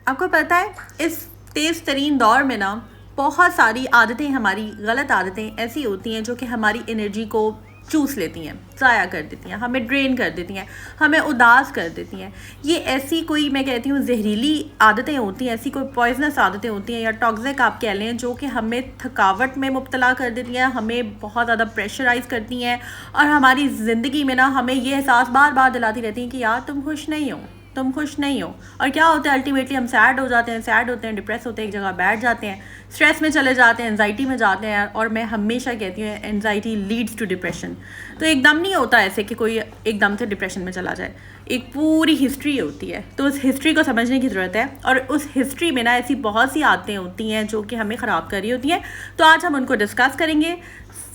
आपको पता है इस तेज़ तरीन दौर में ना बहुत सारी आदतें, हमारी गलत आदतें ऐसी होती हैं जो कि हमारी एनर्जी को चूस लेती हैं, ज़ाया कर देती हैं, हमें ड्रेन कर देती हैं, हमें उदास कर देती हैं। ये ऐसी कोई, मैं कहती हूँ, जहरीली आदतें होती हैं, ऐसी कोई पॉइजनस आदतें होती हैं या टॉक्सिक आप कह लें, जो कि हमें थकावट में मुब्तला कर देती हैं, हमें बहुत ज़्यादा प्रेशराइज़ करती हैं और हमारी ज़िंदगी में ना हमें ये एहसास बार बार दिलाती रहती हैं कि यार तुम खुश नहीं हो, तुम खुश नहीं हो। और क्या होता है, अल्टीमेटली हम सैड हो जाते हैं, सैड होते हैं, डिप्रेस होते हैं, एक जगह बैठ जाते हैं, स्ट्रेस में चले जाते हैं, एनजाइटी में जाते हैं। और मैं हमेशा कहती हूँ एनजाइटी लीड्स टू डिप्रेशन। तो एकदम नहीं होता ऐसे कि कोई एकदम से डिप्रेशन में चला जाए, एक पूरी हिस्ट्री होती है। तो उस हिस्ट्री को समझने की ज़रूरत है और उस हिस्ट्री में ना ऐसी बहुत सी आदतें होती हैं जो कि हमें ख़राब कर रही होती हैं। तो आज हम उनको डिस्कस करेंगे।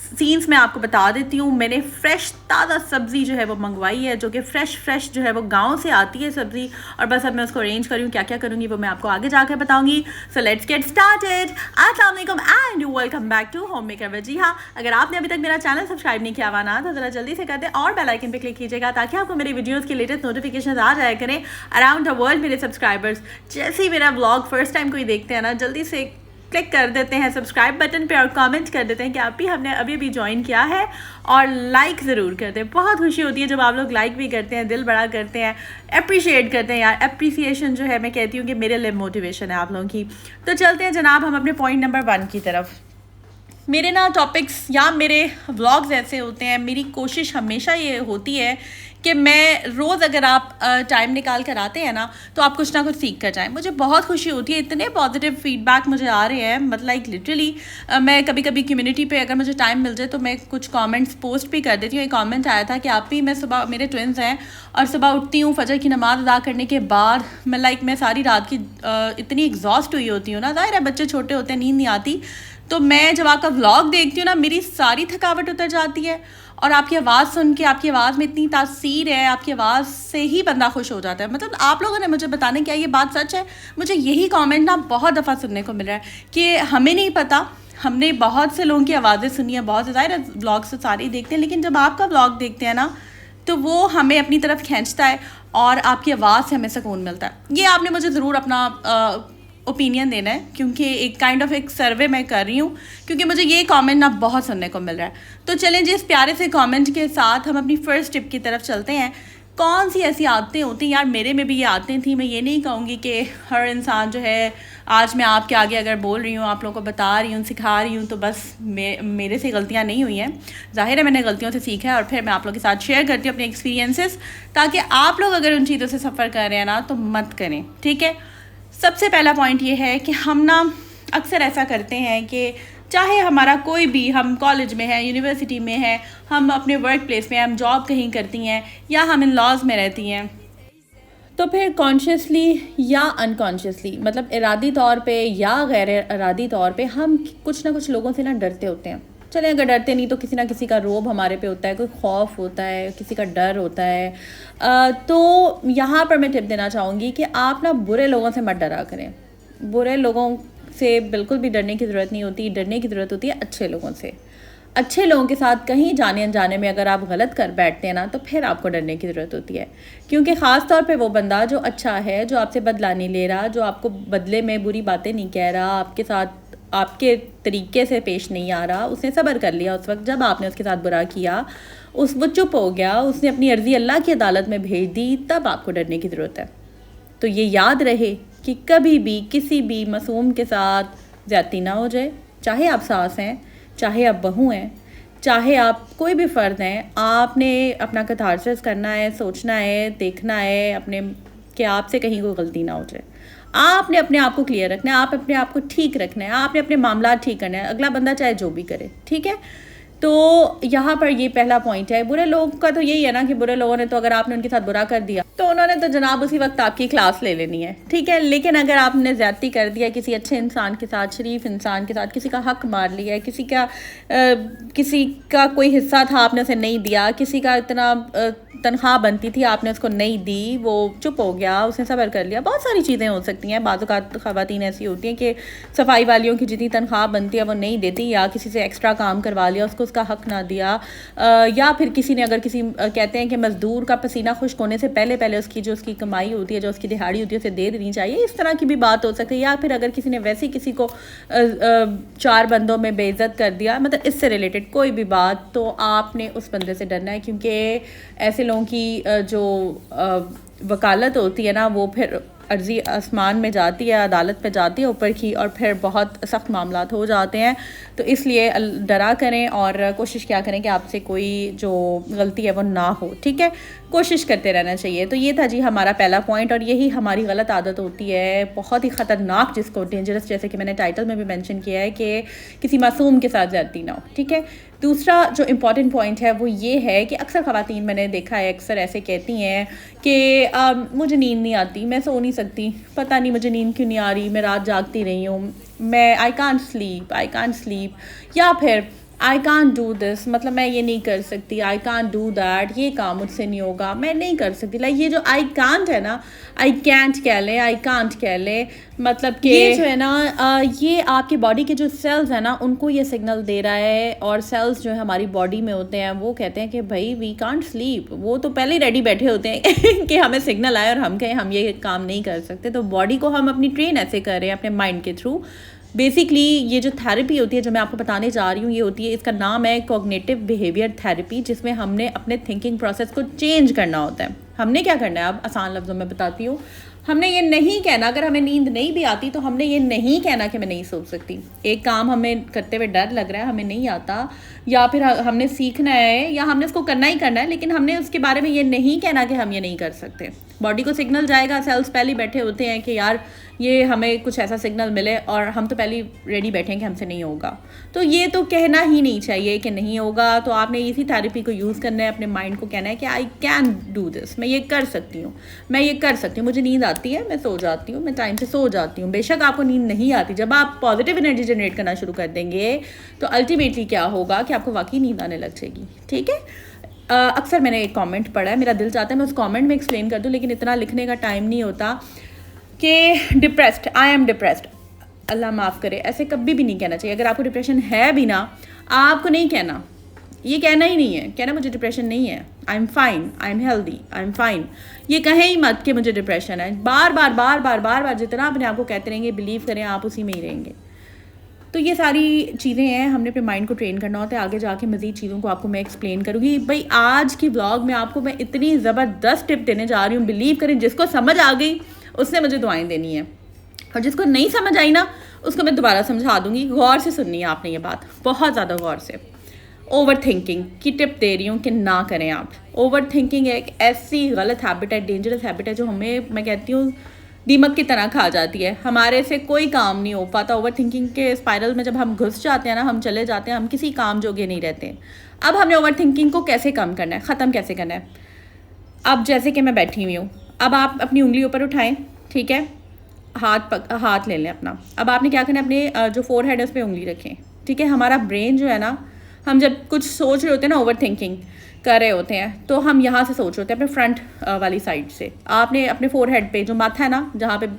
सीन्स मैं आपको बता देती हूँ, मैंने फ़्रेश ताज़ा सब्ज़ी जो है वो मंगवाई है, जो कि फ़्रेश जो है वो गांव से आती है सब्ज़ी। और बस अब मैं उसको अरेंज करूँ, क्या क्या करूँगी वो मैं आपको आगे जाकर बताऊँगी। So let's get started. अस्सलाम वालेकुम and welcome back to home maker with. जी हाँ, अगर आपने अभी तक मेरा चैनल सब्सक्राइब नहीं किया हुआ ना तो ज़रा जल्दी से कर दें और बेल आइकन पे क्लिक कीजिएगा ताकि आपको मेरे वीडियोस की लेटेस्ट नोटिफिकेशन आ जाया करें अराउंड द वर्ल्ड। मेरे सब्सक्राइबर्स जैसे ही मेरा व्लॉग फर्स्ट टाइम कोई देखते हैं ना, जल्दी से क्लिक कर देते हैं सब्सक्राइब बटन पे और कमेंट कर देते हैं कि आप भी हमने अभी ज्वाइन किया है, और लाइक ज़रूर करते हैं। बहुत खुशी होती है जब आप लोग लाइक भी करते हैं, दिल बड़ा करते हैं, अप्रिशिएट करते हैं। यार अप्रिसिएशन जो है, मैं कहती हूँ कि मेरे लिए मोटिवेशन है आप लोगों की। तो चलते हैं जनाब हम अपने पॉइंट नंबर 1 की तरफ। मेरे ना टॉपिक्स या मेरे व्लॉग्स ऐसे होते हैं, मेरी कोशिश हमेशा ये होती है कि मैं रोज़, अगर आप टाइम निकाल कर आते हैं ना, तो आप कुछ ना कुछ सीख कर जाएं। मुझे बहुत खुशी होती है, इतने पॉजिटिव फीडबैक मुझे आ रहे हैं, मतलब लाइक लिटरली। मैं कभी कभी कम्युनिटी पे अगर मुझे टाइम मिल जाए तो मैं कुछ कमेंट्स पोस्ट भी कर देती हूँ। एक कमेंट आया था कि आप भी, मैं सुबह, मेरे ट्विन्स हैं और सुबह उठती हूँ, फजर की नमाज़ अदा करने के बाद मैं सारी रात की इतनी एग्जॉस्ट हुई होती हूँ ना, ज़ाहिर है बच्चे छोटे होते हैं, नींद नहीं आती, तो मैं जब आपका व्लॉग देखती हूँ ना, मेरी सारी थकावट उतर जाती है। और आपकी आवाज़ सुन के, आपकी आवाज़ में इतनी तासीर है, आपकी आवाज़ से ही बंदा खुश हो जाता है। मतलब आप लोगों ने मुझे बताने, क्या ये बात सच है? मुझे यही कमेंट ना बहुत दफ़ा सुनने को मिल रहा है कि हमें नहीं पता, हमने बहुत से लोगों की आवाज़ें सुनी है, बहुत से, ज़ाहिर व्लॉग से सारे ही देखते हैं, लेकिन जब आपका व्लॉग देखते हैं ना तो वो हमें अपनी तरफ खींचता है और आपकी आवाज़ से हमें सुकून मिलता है। ये आपने मुझे ज़रूर अपना ओपिनियन देना है, क्योंकि एक काइंड ऑफ एक सर्वे मैं कर रही हूँ, क्योंकि मुझे ये कमेंट ना बहुत सुनने को मिल रहा है। तो चलें जी, इस प्यारे से कमेंट के साथ हम अपनी फ़र्स्ट टिप की तरफ चलते हैं। कौन सी ऐसी आदतें होती हैं, यार मेरे में भी ये आदतें थी। मैं ये नहीं कहूँगी कि हर इंसान जो है, आज मैं आपके आगे अगर बोल रही हूँ, आप लोगों को बता रही हूँ, सिखा रही हूँ, तो बस मेरे से गलतियाँ नहीं हुई हैं। ज़ाहिर है मैंने गलतियों से सीखा है और फिर मैं आप लोगों के साथ शेयर करती हूँ अपने एक्सपीरियंसेस, ताकि आप लोग अगर उन चीज़ों से सफ़र कर रहे हैं ना तो मत करें, ठीक है। सबसे पहला पॉइंट ये है कि हम ना अक्सर ऐसा करते हैं कि चाहे हमारा कोई भी, हम कॉलेज में हैं, यूनिवर्सिटी में हैं, हम अपने वर्क प्लेस में, हम जॉब कहीं करती हैं या हम इन लॉज में रहती हैं, तो फिर कॉन्शियसली या अनकॉन्शियसली, मतलब इरादी तौर पे या गैर इरादी तौर पे, हम कुछ ना कुछ लोगों से ना डरते होते हैं। चलें, अगर डरते नहीं तो किसी ना किसी का रोब हमारे पे होता है, कोई खौफ होता है, किसी का डर होता है। तो यहाँ पर मैं टिप देना चाहूँगी कि आप ना बुरे लोगों से मत डरा करें। बुरे लोगों से बिल्कुल भी डरने की ज़रूरत नहीं होती। डरने की ज़रूरत होती है अच्छे लोगों से। अच्छे लोगों के साथ कहीं जाने अनजाने में अगर आप गलत कर बैठते हैं ना, तो फिर आपको डरने की ज़रूरत होती है, क्योंकि ख़ास तौर पे वो बंदा जो अच्छा है, जो आपसे बदला नहीं ले रहा, जो आपको बदले में बुरी बातें नहीं कह रहा, आपके साथ आपके तरीके से पेश नहीं आ रहा, उसने सब्र कर लिया उस वक्त जब आपने उसके साथ बुरा किया, वो चुप हो गया, उसने अपनी अर्ज़ी अल्लाह की अदालत में भेज दी, तब आपको डरने की ज़रूरत है। तो ये याद रहे कि कभी भी किसी भी मासूम के साथ ज़्यादती ना हो जाए। चाहे आप सास हैं, चाहे आप बहू हैं, चाहे आप कोई भी फ़र्द हैं, आपने अपना कैथारसिस करना है, सोचना है, देखना है अपने कि आपसे कहीं कोई गलती ना हो जाए। आपने अपने आप को क्लियर रखना है, आप अपने आप को ठीक रखना है, आपने अपने मामला ठीक करना है, अगला बंदा चाहे जो भी करे, ठीक है। तो यहाँ पर ये पहला पॉइंट है। बुरे लोग का तो यही है ना कि बुरे लोगों ने तो, अगर आपने उनके साथ बुरा कर दिया तो उन्होंने तो जनाब उसी वक्त आपकी क्लास ले लेनी है, ठीक है। लेकिन अगर आपने ज़्यादती कर दिया किसी अच्छे इंसान के साथ, शरीफ इंसान के साथ, किसी का हक मार लिया, किसी का कोई हिस्सा था आपने उसे नहीं दिया, किसी का इतना तनख्वाह बनती थी आपने उसको नहीं दी, वो चुप हो गया, उसने सब्र कर लिया, बहुत सारी चीज़ें हो सकती हैं। बाज़ औक़ात ख़वातीन ऐसी होती हैं कि सफाई वालियों की जितनी तनख्वाह बनती है वो नहीं देती, या किसी से एक्स्ट्रा काम करवा लिया, उसको उसका हक ना दिया, या फिर किसी ने अगर किसी कहते हैं कि मज़दूर का पसीना खुश्क होने से पहले पहले उसकी जो उसकी कमाई होती है, जो उसकी दिहाड़ी होती है, उसे दे देनी चाहिए, इस तरह की भी बात हो सकती है। या फिर अगर किसी ने वैसे ही किसी को 4 बंदों में बेइज्जत कर दिया, मतलब इससे रिलेटेड कोई भी बात, तो आपने उस बंदे से डरना है, क्योंकि ऐसे लोगों की जो वकालत होती है ना, वो फिर अर्जी आसमान में जाती है, अदालत पे जाती है ऊपर की, और फिर बहुत सख्त मामलात हो जाते हैं। तो इसलिए डरा करें और कोशिश क्या करें कि आपसे कोई जो गलती है वो ना हो, ठीक है, कोशिश करते रहना चाहिए। तो ये था जी हमारा पहला पॉइंट, और यही हमारी गलत आदत होती है, बहुत ही ख़तरनाक, जिसको डेंजरस, जैसे कि मैंने टाइटल में भी मेंशन किया है कि किसी मासूम के साथ ज़्यादती ना हो, ठीक है। दूसरा जो इम्पॉर्टेंट पॉइंट है वो ये है कि अक्सर ख़वातीन, मैंने देखा है, अक्सर ऐसे कहती हैं कि मुझे नींद नहीं आती, मैं सो नहीं सकती, पता नहीं मुझे नींद क्यों नहीं आ रही, मैं रात जागती रही हूँ, मैं आई कांट स्लीप, या फिर आई कांट डू दिस, मतलब मैं ये नहीं कर सकती, आई कांट डू दैट, ये काम मुझसे नहीं होगा, मैं नहीं कर सकती। लाइक ये जो आई कांट है ना, आई कैंट कह ले, आई कांट कह ले, मतलब कि ये जो है ना, ये आपकी बॉडी के जो सेल्स हैं ना, उनको ये सिग्नल दे रहा है, और सेल्स जो है हमारी बॉडी में होते हैं, वो कहते हैं कि भाई वी कांट स्लीप, वो तो पहले ही रेडी बैठे होते हैं कि हमें सिग्नल आए और हम कहें हम ये काम नहीं कर सकते। तो बॉडी को हम अपनी ट्रेन ऐसे कर रहे हैं अपने माइंड के थ्रू। बेसिकली ये जो थेरेपी होती है जो मैं आपको बताने जा रही हूँ, ये होती है, इसका नाम है कॉग्निटिव बिहेवियर थेरेपी, जिसमें हमने अपने थिंकिंग प्रोसेस को चेंज करना होता है। हमने क्या करना है, अब आसान लफ्ज़ों में बताती हूँ, हमने ये नहीं कहना, अगर हमें नींद नहीं भी आती तो हमने ये नहीं कहना कि मैं नहीं सोच सकती। एक काम हमें करते हुए डर लग रहा है, हमें नहीं आता, या फिर हमने सीखना है, या हमने उसको करना ही करना है, लेकिन हमने उसके बारे में ये नहीं कहना कि हम ये नहीं कर सकते। बॉडी को सिग्नल जाएगा, सेल्स पहले बैठे होते हैं कि यार ये हमें कुछ ऐसा सिग्नल मिले, और हम तो पहले रेडी बैठे हैं कि हमसे नहीं होगा। तो ये तो कहना ही नहीं चाहिए कि नहीं होगा। तो आपने इसी थेरेपी को यूज़ करना है, अपने माइंड को कहना है कि आई कैन डू दिस, मैं ये कर सकती हूँ, मैं ये कर सकती हूँ, मुझे नींद आती है, मैं सो जाती हूँ, मैं टाइम से सो जाती हूँ। बेशक आपको नींद नहीं आती, जब आप पॉजिटिव एनर्जी जनरेट करना शुरू कर देंगे तो अल्टीमेटली क्या होगा कि आपको वाकई नींद आने लग जाएगी, ठीक है। अक्सर मैंने एक कमेंट पढ़ा है, मेरा दिल चाहता है मैं उस कमेंट में एक्सप्लेन कर दूं, लेकिन इतना लिखने का टाइम नहीं होता, कि डिप्रेस्ड, आई एम डिप्रेस्ड। अल्लाह माफ़ करे, ऐसे कभी भी नहीं कहना चाहिए। अगर आपको डिप्रेशन है भी ना, आपको नहीं कहना, ये कहना ही नहीं है, कहना मुझे डिप्रेशन नहीं है, I am fine, I am healthy, I am fine, ये कहें ही मत कि मुझे डिप्रेशन है। बार बार बार बार बार बार जितना अपने आप को कहते रहेंगे, बिलीव करें, आप उसी में ही रहेंगे। तो ये सारी चीज़ें हैं, हमने अपने माइंड को ट्रेन करना होता है। आगे जाके मज़ीद चीज़ों को आपको मैं एक्सप्लेन करूँगी। भाई आज की व्लॉग में आपको मैं इतनी ज़बरदस्त टिप देने जा रही हूँ, बिलीव करें, जिसको समझ आ गई उसने मुझे दुआएं देनी है, और जिसको नहीं समझ आई ना उसको मैं दोबारा समझा दूँगी। गौर से सुननी है आपने ये बात, बहुत ज़्यादा गौर से। ओवर थिंकिंग की टिप दे रही हूँ कि ना करें आप। ओवर थिंकिंग एक ऐसी गलत हैबिट है, डेंजरस हैबिट है, जो हमें, मैं कहती हूँ, दीमक की तरह खा जाती है। हमारे से कोई काम नहीं हो पाता। ओवर थिंकिंग के स्पाइरल में जब हम घुस जाते हैं ना, हम चले जाते हैं, हम किसी काम जोगे नहीं रहते। अब हमने ओवर थिंकिंग को कैसे कम करना है, ख़त्म कैसे करना है। अब जैसे कि मैं बैठी हुई हूँ, अब आप अपनी उंगली ऊपर उठाएं, ठीक है, हाथ ले लें अपना। अब आपने क्या करना है, अपने जो फोरहेड है उस पर उंगली रखें, ठीक है। हमारा ब्रेन जो है ना, हम जब कुछ सोच रहे होते हैं ना, ओवर थिंकिंग कर रहे होते हैं, तो हम यहाँ से सोच रहे होते हैं, अपने फ्रंट वाली साइड से। आपने अपने फोरहेड पे जो माथा है ना, जहाँ पे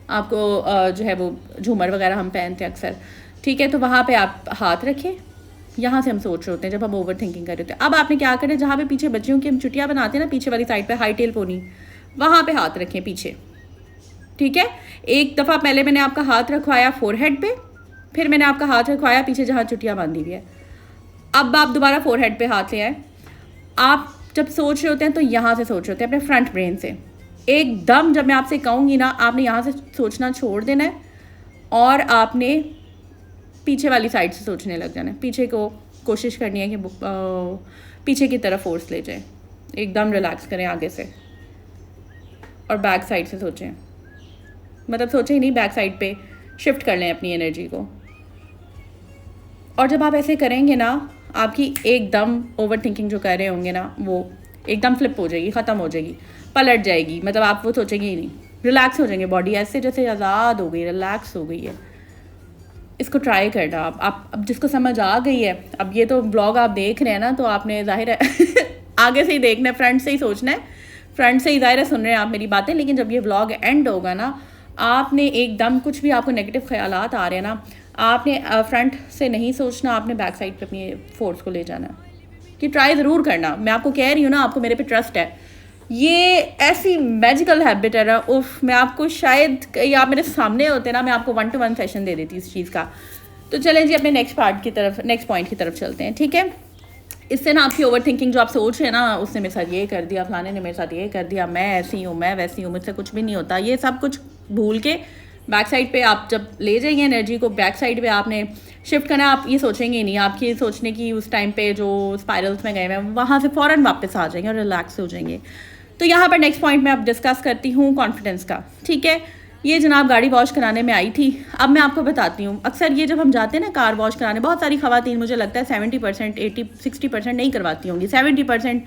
आपको जो है वो झूमर वगैरह हम पहनते हैं अक्सर, ठीक है, तो वहाँ पे आप हाथ रखें। यहाँ से हम सोच रहे होते हैं जब हम ओवर थिंकिंग कर रहे होते हैं। अब आपने क्या करें, जहाँ पे पीछे बच्चियों की हम चुटियाँ बनाते हैं ना, पीछे वाली साइड पे हाई टेल पोनी, वहाँ पे हाथ रखें पीछे, ठीक है। एक दफ़ा पहले मैंने आपका हाथ रखवाया फोरहेड पे, फिर मैंने आपका हाथ रखवाया पीछे जहाँ चुटियाँ बांधी हुई है। अब आप दोबारा फोरहेड पे हाथ ले आए। आप जब सोच रहे होते हैं तो यहाँ से सोच रहे होते हैं, अपने फ्रंट ब्रेन से। एकदम जब मैं आपसे कहूँगी ना, आपने यहाँ से सोचना छोड़ देना है, और आपने पीछे वाली साइड से सोचने लग जाना है। पीछे को कोशिश करनी है कि पीछे की तरफ फोर्स ले जाए, एकदम रिलैक्स करें आगे से, और बैक साइड से सोचें, मतलब सोचें ही नहीं, बैक साइड पे शिफ्ट कर लें अपनी एनर्जी को। और जब आप ऐसे करेंगे ना, आपकी एकदम ओवर थिंकिंग जो कर रहे होंगे ना, वो एकदम फ्लिप हो जाएगी, ख़त्म हो जाएगी, पलट जाएगी। मतलब आप वो सोचेंगे ही नहीं, रिलैक्स हो जाएंगे, बॉडी ऐसे जैसे आज़ाद हो गई, रिलैक्स हो गई है। इसको ट्राई करना आप अब जिसको समझ आ गई है। अब ये तो ब्लॉग आप देख रहे हैं ना, तो आपने जाहिर है आगे से ही देखना है, फ्रंट से ही सोचना है, फ्रंट से ही जाहिर है सुन रहे हैं आप मेरी बातें। लेकिन जब ये ब्लॉग एंड होगा ना, आपने एकदम कुछ भी आपको नेगेटिव ख्यालात आ रहे हैं ना, आपने फ्रंट से नहीं सोचना, आपने बैक साइड पे अपनी फोर्स को ले जाना कि ट्राई ज़रूर करना। मैं आपको कह रही हूँ ना, आपको मेरे पे ट्रस्ट है। ये ऐसी मैजिकल हैबिट है ना, उफ, मैं आपको शायद कहीं आप मेरे सामने होते ना, मैं आपको 1 to 1 सेशन दे देती इस चीज़ का। तो चलें जी अपने नेक्स्ट पॉइंट की तरफ चलते हैं, ठीक है। इससे ना आपकी ओवर थिंकिंग जो आप सोच रहे हैं ना, उसने मेरे साथ ये कर दिया, फलाने ने मेरे साथ ये कर दिया, मैं ऐसी हूँ, मैं वैसी हूँ, मुझसे कुछ भी नहीं होता, ये सब कुछ भूल के बैक साइड पे आप जब ले जाइए एनर्जी को, बैक साइड पे आपने शिफ्ट करना। आप ये सोचेंगे नहीं, आपकी सोचने की उस टाइम पे जो स्पाइरल्स में गए हैं वहाँ से फ़ौरन वापस आ जाएंगे और रिलैक्स हो जाएंगे। तो यहाँ पर नेक्स्ट पॉइंट में अब डिस्कस करती हूँ कॉन्फिडेंस का, ठीक है। ये जनाब गाड़ी वॉश कराने में आई थी। अब मैं आपको बताती हूँ, अक्सर ये जब हम जाते हैं ना कार वॉश कराने, बहुत सारी ख़वातीन, मुझे लगता है 70%, 80-60% नहीं करवाती होंगी, 70%,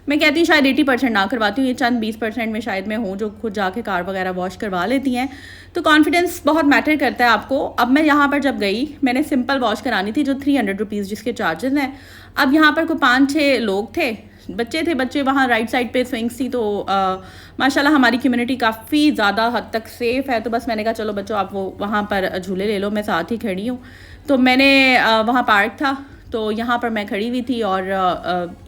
मैं कहती हूँ शायद 80% ना करवाती हूँ। ये चंद 20% में शायद मैं हूँ जो खुद जाके कार वगैरह वॉश करवा लेती हैं। तो कॉन्फिडेंस बहुत मैटर करता है आपको। अब मैं यहाँ पर जब गई, मैंने सिंपल वॉश करानी थी जो 300 रुपीज़ जिसके चार्जेस हैं। अब यहाँ पर कोई 5-6 लोग थे, बच्चे वहाँ राइट साइड पे स्विंग्स थी। तो माशाल्लाह हमारी कम्युनिटी काफ़ी ज़्यादा हद तक सेफ़ है। तो बस मैंने कहा चलो बच्चों आप वो वहाँ पर झूले ले लो, मैं साथ ही खड़ी हूँ। तो मैंने वहाँ पार्क था, तो यहाँ पर मैं खड़ी हुई थी और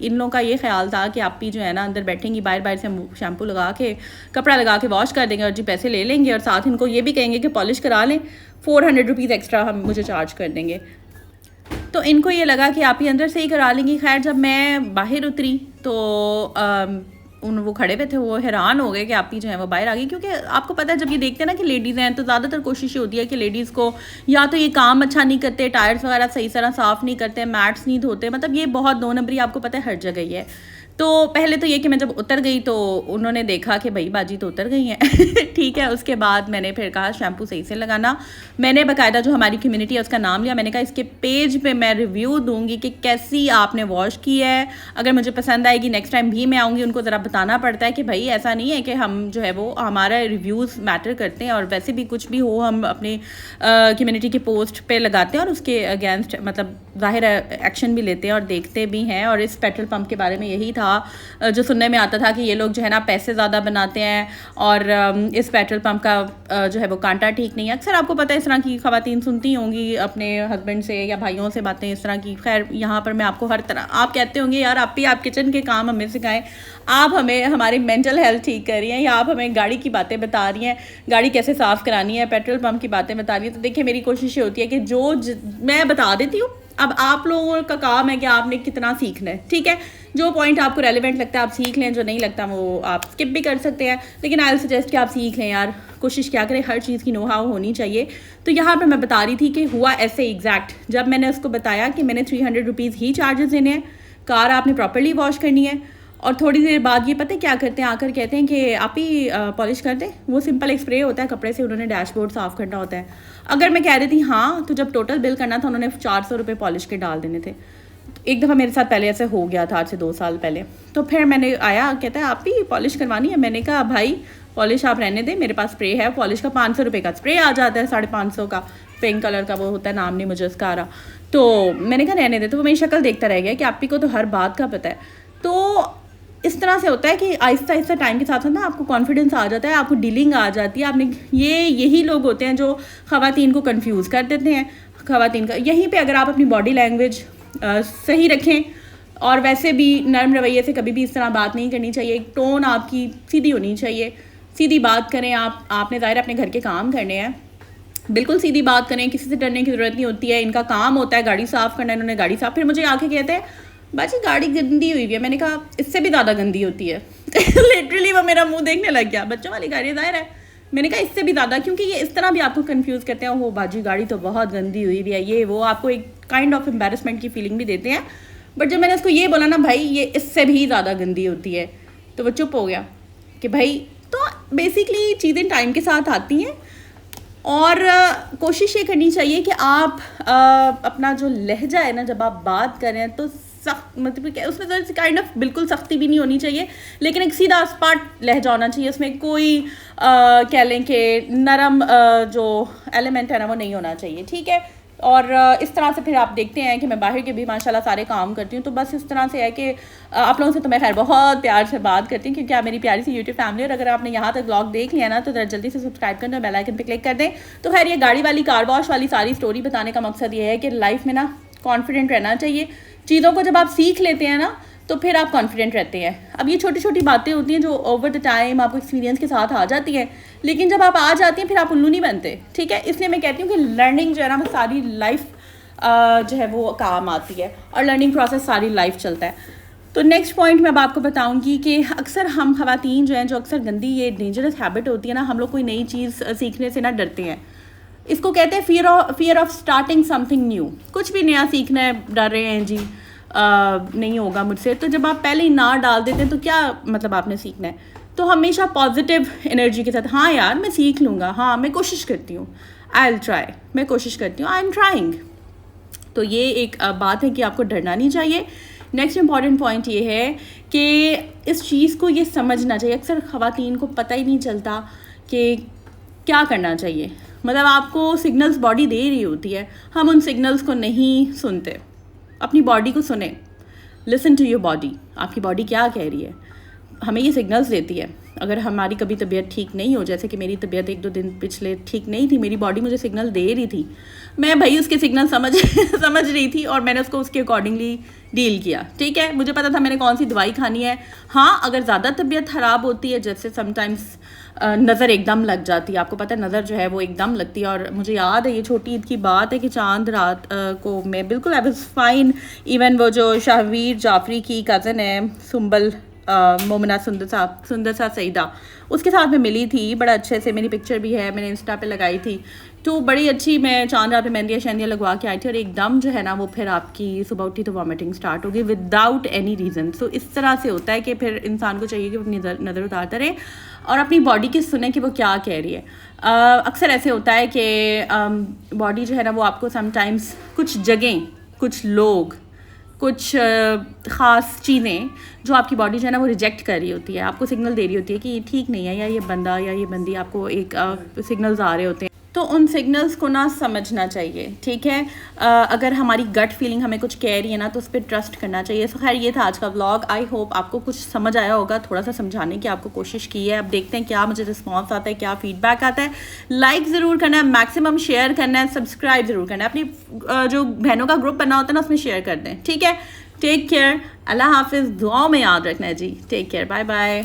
इन लोगों का ये ख्याल था कि आप भी जो है ना अंदर बैठेंगी, बाहर से शैम्पू लगा के, कपड़ा लगा के वॉश कर देंगे और जी पैसे ले लेंगे और साथ इनको ये भी कहेंगे कि पॉलिश करा लें, 400 रुपीज़ एक्स्ट्रा हम मुझे चार्ज कर देंगे। तो इनको ये लगा कि आप ही अंदर से ही करा लेंगी। खैर जब मैं बाहर उतरी तो वो खड़े हुए थे, वो हैरान हो गए कि आप ही जो है वो बाहर आ गई। क्योंकि आपको पता है जब ये देखते हैं ना कि लेडीज़ हैं तो ज़्यादातर कोशिश होती है कि लेडीज़ को या तो ये काम अच्छा नहीं करते, टायर्स वगैरह सही तरह साफ़ नहीं करते, मैट्स नहीं धोते, मतलब ये बहुत 2 नंबरी आपको पता है हर जगह ही है। तो पहले तो ये कि मैं जब उतर गई तो उन्होंने देखा कि भाई बाजी तो उतर गई हैं ठीक है। उसके बाद मैंने फिर कहा शैम्पू सही से लगाना। मैंने बाकायदा जो हमारी कम्युनिटी है उसका नाम लिया, मैंने कहा इसके पेज पे मैं रिव्यू दूंगी कि कैसी आपने वॉश की है। अगर मुझे पसंद आएगी नेक्स्ट टाइम भी मैं आऊँगी। उनको ज़रा बताना पड़ता है कि भाई ऐसा नहीं है कि हम जो है वो हमारा रिव्यूज़ मैटर करते हैं, और वैसे भी कुछ भी हो हम अपने कम्युनिटी की पोस्ट पे लगाते हैं और उसके अगेंस्ट मतलब ज़ाहिर एक्शन भी लेते हैं और देखते भी हैं। और इस पेट्रोल पंप के बारे में यही था जो सुनने में आता था कि ये लोग जो है ना पैसे ज़्यादा बनाते हैं और इस पेट्रोल पंप का जो है वो कांटा ठीक नहीं है। अक्सर आपको पता है इस तरह की ख़वातीन सुनती होंगी अपने हस्बैंड से या भाइयों से बातें इस तरह की। खैर यहाँ पर मैं आपको हर तरह, आप कहते होंगे यार आप भी आप किचन के काम हमें सिखाएं, आप हमें हमारी मेंटल हेल्थ ठीक कर रही हैं या आप हमें गाड़ी की बातें बता रही हैं, गाड़ी कैसे साफ़ करानी है, पेट्रोल पंप की बातें बता रही हैं। तो देखिए मेरी कोशिश ये होती है कि जो मैं बता देती हूँ, अब आप लोगों का काम है कि आपने कितना सीखना है, ठीक है। जो पॉइंट आपको रेलेवेंट लगता है आप सीख लें, जो नहीं लगता वो आप स्किप भी कर सकते हैं, लेकिन आई विल सजेस्ट कि आप सीख लें यार। कोशिश क्या करें, हर चीज़ की नो हाउ होनी चाहिए। तो यहाँ पर मैं बता रही थी कि हुआ ऐसे एग्जैक्ट, जब मैंने उसको बताया कि मैंने 300 रुपीज़ ही चार्जेस देने हैं, कार आपने प्रॉपरली वॉश करनी है। और थोड़ी देर बाद ये पता है क्या करते हैं, आकर कहते हैं कि आप ही पॉलिश कर दें। वो सिंपल एक स्प्रे होता है कपड़े से, उन्होंने डैशबोर्ड साफ़ करना होता है। अगर मैं कह रही थी हाँ, तो जब टोटल बिल करना था उन्होंने 400 रुपये पॉलिश के डाल देने थे। एक दफ़ा मेरे साथ पहले ऐसे हो गया था, आज से 2 साल पहले। तो फिर मैंने आया, कहता है आप ही पॉलिश करवानी है। मैंने कहा भाई पॉलिश आप रहने दें, मेरे पास स्प्रे है पॉलिश का, 500 रुपये का स्प्रे आ जाता है, 550 का, पिंक कलर का वो होता है, नाम नहीं मुझे उसका आ रहा। तो मैंने कहा रहने दे। तो वो मेरी शक्ल देखता रह गया कि आप ही को तो हर बात का पता है। तो इस तरह से होता है कि आहिस्ता आहिस्ता टाइम के साथ साथ ना आपको कॉन्फिडेंस आ जाता है, आपको डीलिंग आ जाती है। आपने यही लोग होते हैं जो ख़वातीन को कंफ्यूज कर देते हैं। ख़वातीन का यहीं पे अगर आप अपनी बॉडी लैंग्वेज सही रखें और वैसे भी नर्म रवैये से कभी भी इस तरह बात नहीं करनी चाहिए। एक टोन आपकी सीधी होनी चाहिए, सीधी बात करें। आपने ज़ाहिर अपने घर के काम करने हैं, बिल्कुल सीधी बात करें, किसी से डरने की ज़रूरत नहीं होती है। इनका काम होता है गाड़ी साफ़ करना, इन्होंने गाड़ी साफ़। फिर मुझे आके कहते हैं बाजी गाड़ी गंदी हुई है। मैंने कहा इससे भी ज़्यादा गंदी होती है लिटरली वो मेरा मुंह देखने लग गया। बच्चों वाली गाड़ी ज़ाहिर है, मैंने कहा इससे भी ज़्यादा, क्योंकि ये इस तरह भी आपको कंफ्यूज करते हैं, हो बाजी गाड़ी तो बहुत गंदी हुई है, ये वो, आपको एक काइंड ऑफ एम्बैरसमेंट की फीलिंग भी देते हैं। बट जब मैंने उसको ये बोला ना भाई ये इससे भी ज़्यादा गंदी होती है, तो वो चुप हो गया कि भाई। तो बेसिकली चीज़ें टाइम के साथ आती हैं और कोशिश ये करनी चाहिए कि आप अपना जो लहजा है ना, जब आप बात करें तो सख्त, मतलब उसमें तो काइंड ऑफ बिल्कुल सख्ती भी नहीं होनी चाहिए, लेकिन एक सीधा स्पाट लहजा होना चाहिए। उसमें कोई कह लें कि नरम जो एलिमेंट है ना वो नहीं होना चाहिए, ठीक है। और इस तरह से फिर आप देखते हैं कि मैं बाहर के भी माशाल्लाह सारे काम करती हूँ। तो बस इस तरह से है कि आप लोगों से तो मैं खैर बहुत प्यार से बात करती हूँ, क्योंकि आप मेरी प्यारी सी यूट्यूब फैमिली, और अगर आपने यहाँ तक ब्लॉग देख लिया ना तो जल्दी से सब्सक्राइब करना, बेल आइकन पे क्लिक कर दें। तो खैर ये गाड़ी वाली कार वॉश वाली सारी स्टोरी बताने का मकसद ये है कि लाइफ में ना कॉन्फिडेंट रहना चाहिए। चीज़ों को जब आप सीख लेते हैं ना तो फिर आप कॉन्फिडेंट रहते हैं। अब ये छोटी छोटी बातें होती हैं जो ओवर द टाइम आपको एक्सपीरियंस के साथ आ जाती हैं, लेकिन जब आप आ जाती हैं फिर आप उल्लू नहीं बनते, ठीक है। इसलिए मैं कहती हूँ कि लर्निंग जो है ना वो सारी लाइफ जो है वो काम आती है, और लर्निंग प्रोसेस सारी लाइफ चलता है। तो नेक्स्ट पॉइंट मैं अब आपको बताऊंगी कि अक्सर हम ख़वातीन जो हैं, जो अक्सर गंदी ये डेंजरस हैबिट होती है ना, हम लोग कोई नई चीज़ सीखने से ना डरते हैं। इसको कहते हैं fear of starting something new. कुछ भी नया सीखना है, डर रहे हैं जी नहीं होगा मुझसे, तो जब आप पहले ही ना डाल देते हैं तो क्या मतलब आपने सीखना है। तो हमेशा पॉजिटिव एनर्जी के साथ, हाँ यार मैं सीख लूँगा, हाँ मैं कोशिश करती हूँ, आई विल ट्राई, मैं कोशिश करती हूँ, आई एम ट्राइंग। तो ये एक बात है कि आपको डरना नहीं चाहिए। नेक्स्ट इम्पॉर्टेंट पॉइंट ये है कि इस चीज़ को ये समझना चाहिए, अक्सर ख़वातीन को पता ही नहीं चलता कि क्या करना चाहिए। मतलब आपको सिग्नल्स बॉडी दे रही होती है, हम उन सिग्नल्स को नहीं सुनते। अपनी बॉडी को सुने, लिसन टू योर बॉडी। आपकी बॉडी क्या कह रही है, हमें ये सिग्नल्स देती है। अगर हमारी कभी तबीयत ठीक नहीं हो, जैसे कि मेरी तबीयत 1-2 दिन पिछले ठीक नहीं थी, मेरी बॉडी मुझे सिग्नल दे रही थी, मैं भाई उसके सिग्नल समझ रही थी और मैंने उसको उसके अकॉर्डिंगली डील किया, ठीक है। मुझे पता था मैंने कौन सी दवाई खानी है। हाँ, अगर ज़्यादा तबीयत ख़राब होती है, जैसे समटाइम्स नज़र एकदम लग जाती है, आपको पता है नज़र जो है वो एकदम लगती है। और मुझे याद है ये छोटी ईद की बात है कि चांद रात को मैं बिल्कुल आई वाज फाइन। इवन वो जो शाहवीर जाफरी की कज़न है सुंबल मोमिना सुंदर सा सईदा, उसके साथ मैं मिली थी, बड़ा अच्छे से, मेरी पिक्चर भी है, मैंने इंस्टा पे लगाई थी। तो बड़ी अच्छी मैं चांद रात पे मेहंदियाँ शहंदियाँ लगवा के आई थी, और एकदम जो है ना वो फिर आपकी सुबह उठी तो वॉमिटिंग स्टार्ट हो गई विदाउट एनी रीज़न। सो इस तरह से होता है कि फिर इंसान को चाहिए कि वो अपनी नज़र उतारता रहे और अपनी बॉडी की सुने कि वो क्या कह रही है। अक्सर ऐसे होता है कि बॉडी जो है ना वो आपको समटाइम्स कुछ जगह, कुछ लोग, कुछ ख़ास चीज़ें जो आपकी बॉडी जो है ना वो रिजेक्ट कर रही होती है, आपको सिग्नल दे रही होती है कि ये ठीक नहीं है, या ये बंदा या ये बंदी, आपको एक सिग्नल्स आ रहे होते हैं। तो उन सिग्नल्स को ना समझना चाहिए, ठीक है। अगर हमारी गट फीलिंग हमें कुछ कह रही है ना तो उस पर ट्रस्ट करना चाहिए। सो खैर ये था आज का व्लॉग। आई होप आपको कुछ समझ आया होगा, थोड़ा सा समझाने की आपको कोशिश की है। अब देखते हैं क्या मुझे रिस्पॉन्स आता है, क्या फीडबैक आता है। लाइक ज़रूर करना है, मैक्सिमम शेयर करना है, सब्सक्राइब ज़रूर करना है। अपनी जो बहनों का ग्रुप बना होता है ना उसमें शेयर कर दें, ठीक है। टेक केयर, अल्लाह हाफिज़, दुआओं में याद रखना है जी। Take care, bye bye.